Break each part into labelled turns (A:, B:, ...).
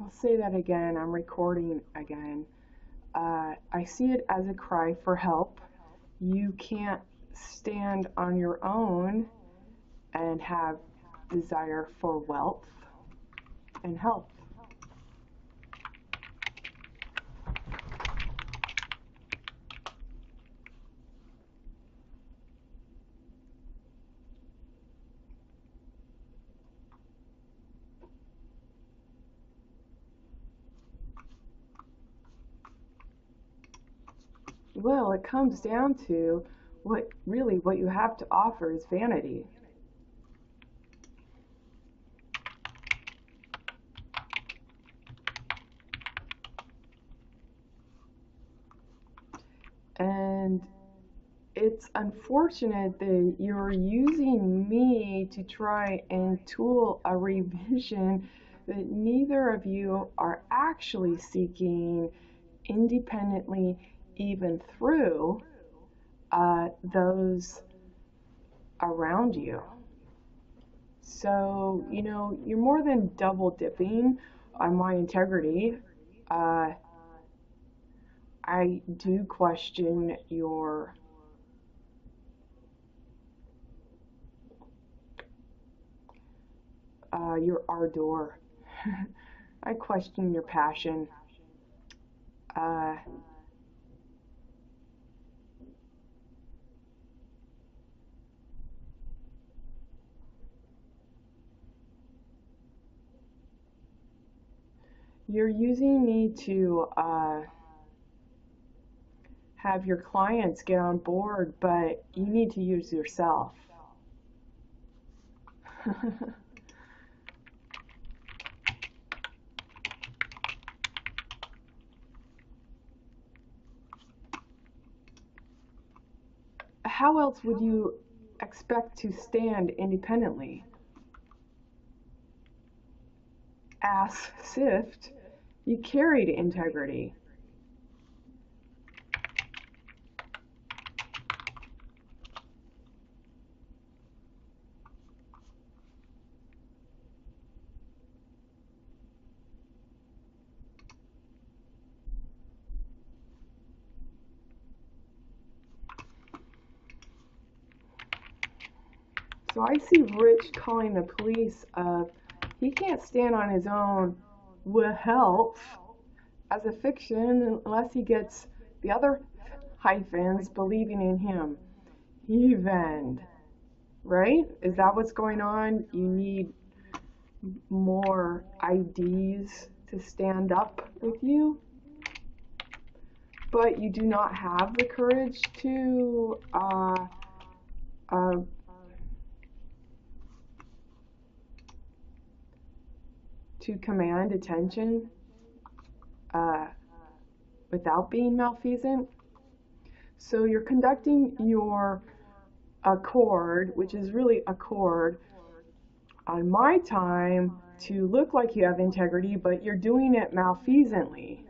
A: I'll say that again. I'm recording again. I see it as a cry for help. You can't stand on your own and have desire for wealth and health. Well, it comes down to what you have to offer is vanity. And it's unfortunate that you're using me to try and tool a revision that neither of you are actually seeking independently, even through those around you. So, you're more than double dipping on my integrity. Uh, I do question your ardor. I question your passion. Uh, you're using me to have your clients get on board, but you need to use yourself. How else would you expect to stand independently? Ass sift, you carried integrity. So I see Rich calling the police of he can't stand on his own with help as a fiction unless he gets the other hyphens believing in him. Even, right? Is that what's going on? You need more IDs to stand up with you, but you do not have the courage to uh, command attention uh, without being malfeasant. So you're conducting your accord, which is really accord, on my time to look like you have integrity, but you're doing it malfeasantly.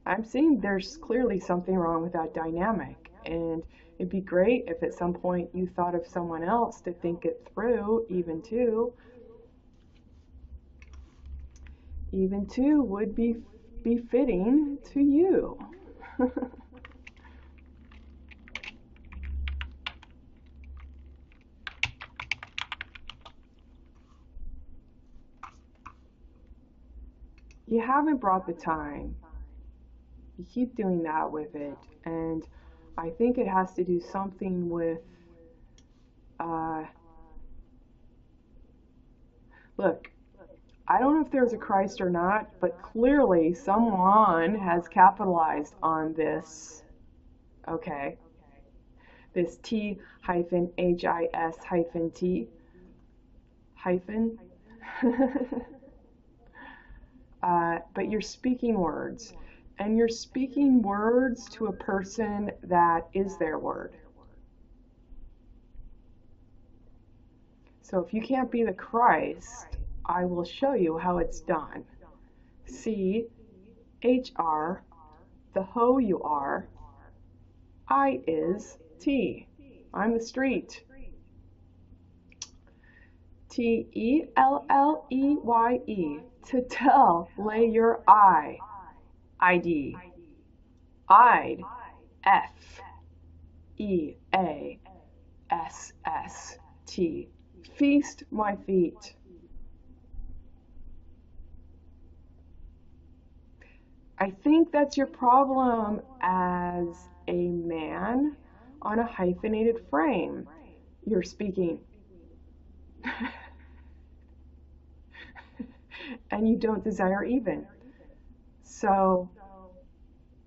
A: I'm seeing there's clearly something wrong with that dynamic, and it'd be great if at some point you thought of someone else to think it through, even two would be befitting to you. You haven't brought the time. You keep doing that with it, and I think it has to do something with look, I don't know if there's a Christ or not, but clearly someone has capitalized on this. Okay, this T hyphen HIS hyphen T hyphen. But you're speaking words, and you're speaking words to a person that is their word. So if you can't be the Christ, I will show you how it's done. C, H, R, the ho you are, I is T. I'm the street. T-E-L-L-E-Y-E. To tell, lay your eye. ID. I'd. F-E-A-S-S-T. Feast my feet. I think that's your problem as a man on a hyphenated frame. You're speaking. And you don't desire even. So,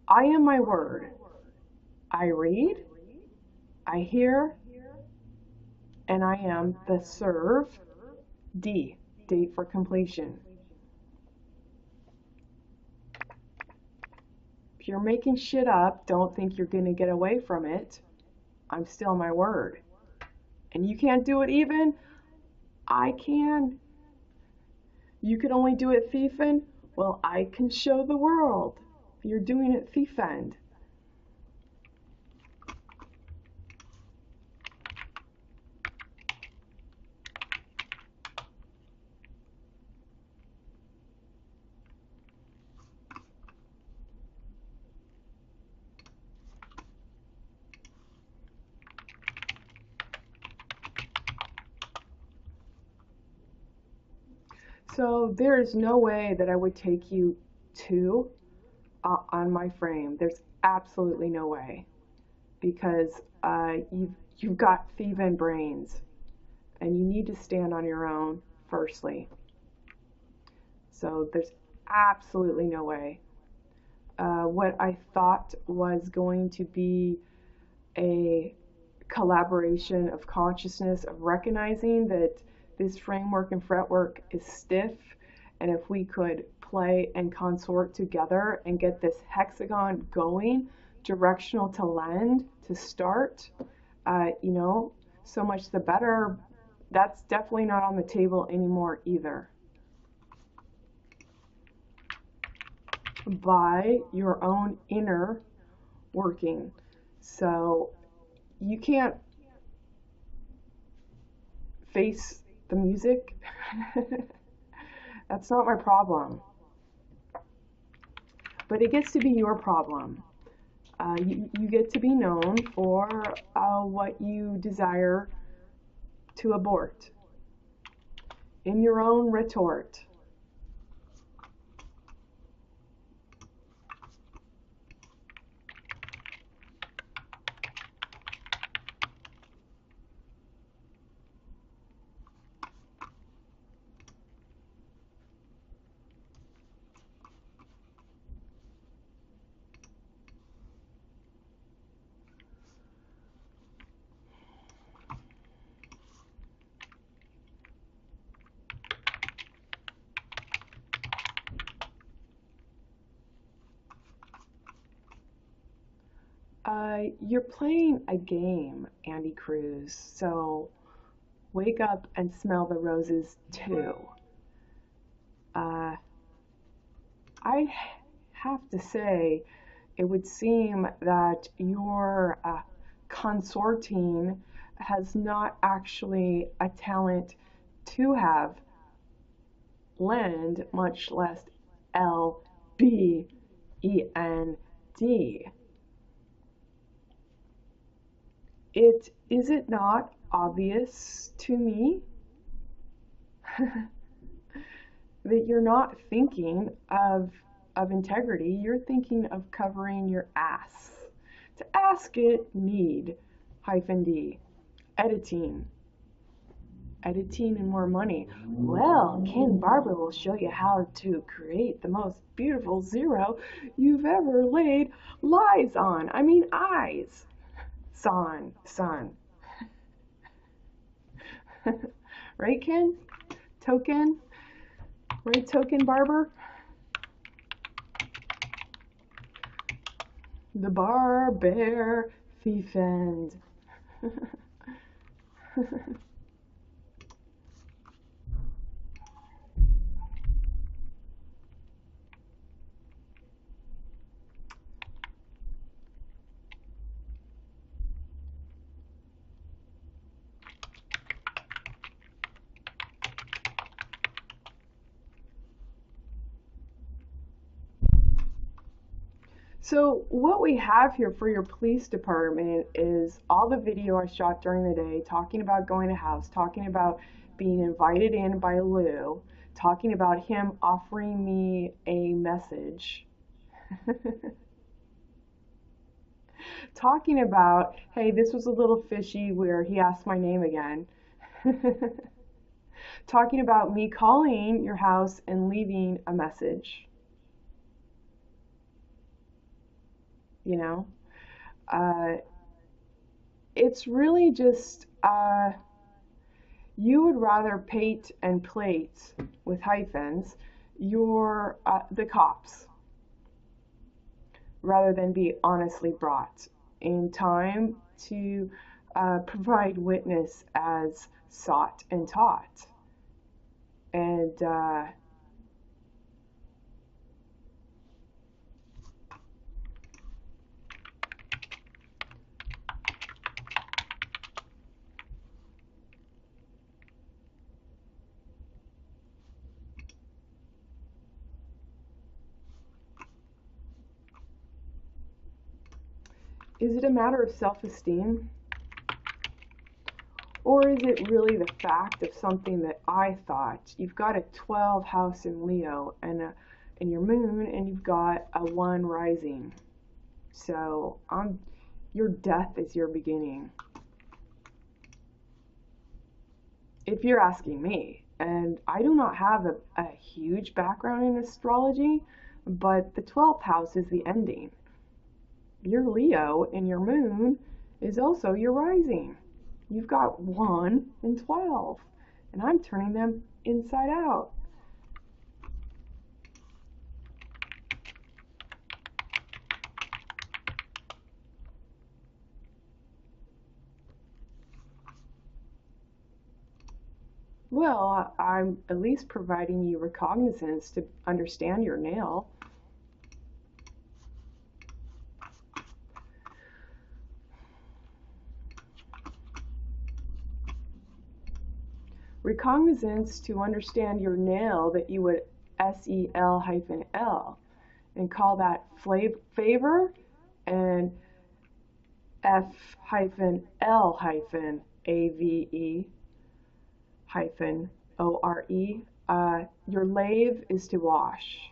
A: I am my word. I read, I hear, and I am the serve. D, date for completion. If you're making shit up, don't think you're going to get away from it. I'm still my word. And you can't do it even? I can. You can only do it thiefin'? Well, I can show the world. You're doing it thiefend. So there is no way that I would take you to on my frame. There's absolutely no way, because you've got thieving brains, and you need to stand on your own firstly. So there's absolutely no way. What I thought was going to be a collaboration of consciousness, of recognizing that this framework and fretwork is stiff, and if we could play and consort together and get this hexagon going, directional to lend, to start, so much the better. That's definitely not on the table anymore either. By your own inner working. So you can't face the music. That's not my problem. But it gets to be your problem. You get to be known for what you desire to abort in your own retort. You're playing a game, Andy Cruz, so wake up and smell the roses too. I have to say, it would seem that your consorting has not actually a talent to have lend, much less LBEND. Is it not obvious to me that you're not thinking of integrity, you're thinking of covering your ass. To ask it, need, -D, editing and more money. Well, Ken Barber will show you how to create the most beautiful zero you've ever laid lies on. I mean, eyes. Son. Right, Ken? Token? Right, Token Barber? The Barber Thiefend. So what we have here for your police department is all the video I shot during the day, talking about going to house, talking about being invited in by Lou, talking about him offering me a message, talking about, hey, this was a little fishy where he asked my name again, talking about me calling your house and leaving a message, you know. It's really just, you would rather pate and plate with hyphens the cops rather than be honestly brought in time to provide witness as sought and taught. And is it a matter of self-esteem? Or is it really the fact of something that I thought? You've got a 12 house in Leo and in your moon, and you've got a 1 rising. So your death is your beginning. If you're asking me, and I do not have a huge background in astrology, but the 12th house is the ending. Your Leo in your moon is also your rising. You've got 1 and 12, and I'm turning them inside out. Well, I'm at least providing you recognizance to understand your nail. Recognizance to understand your nail that you would SEL-L and call that favor, and F-L-AVE-ORE. Your lave is to wash.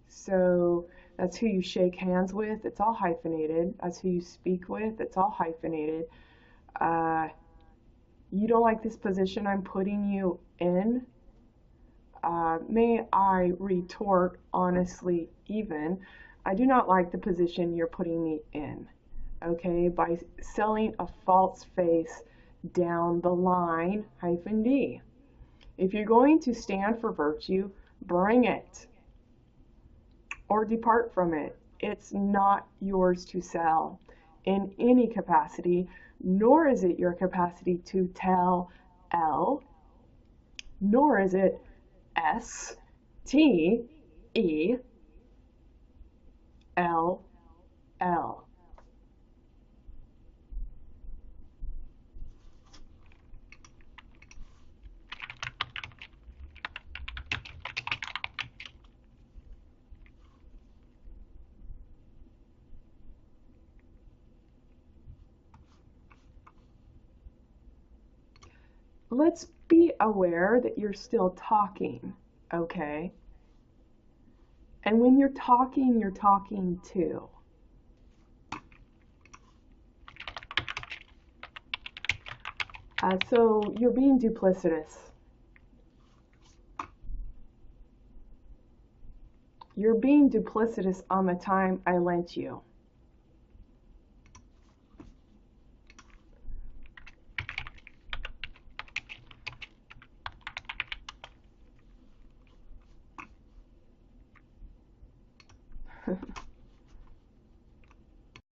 A: So that's who you shake hands with. It's all hyphenated. That's who you speak with. It's all hyphenated. You don't like this position I'm putting you in? May I retort honestly even, I do not like the position you're putting me in, okay, by selling a false face down the line, -D. If you're going to stand for virtue, bring it, or depart from it. It's not yours to sell in any capacity, nor is it your capacity to tell L, nor is it STELL. Let's be aware that you're still talking, okay? And when you're talking too. So you're being duplicitous. You're being duplicitous on the time I lent you.